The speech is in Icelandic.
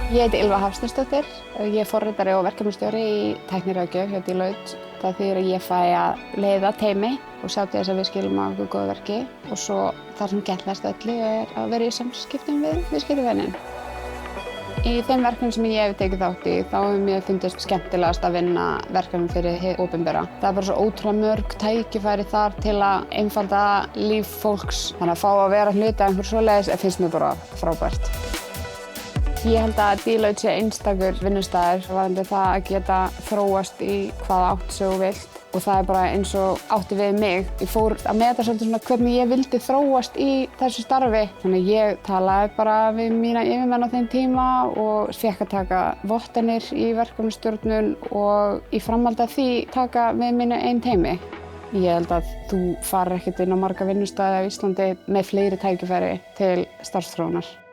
Ég heiti Ylva Hafsteinsdóttir. Ég er forritari og verkefnastjóri í tækniráðgjöf hjá Deloitte. Það þýðir að ég fæ að leiða teymi og sjá til þess að við skilum af okkur góðu verki. Og svo það sem gætlæst öllu er að vera í samskiptum við viðskiptavinin. Í þeim verkefnum sem ég hef tekið þátt í, þá hefur mér fundist skemmtilegast að vinna verkefnum fyrir hið opinbera. Það er bara svo ótrúlega mörg tækifæri þar til að einfalda líf fólks. Þannig að fá að vera hluti af einhverju svoleiðis finnst mér bara frábært. Ég held að Deloitte sé einstakur vinnustaður varðandi það að geta þróast í hvaða átt sem þú vilt. Og það er bara eins og átti við mig. Ég fór að meta svolítið svona hvernig ég vildi þróast í þessu starfi. Þannig að ég talaði bara við mína yfirmenn á þeim tíma og fékk að taka vottanir í verkefnastjórnun og í framhaldi af því taka við mínu eigin teymi. Ég held að þú farir ekkert inn á marga vinnustaði á Íslandi með fleiri tækifæri til starfsþróunar.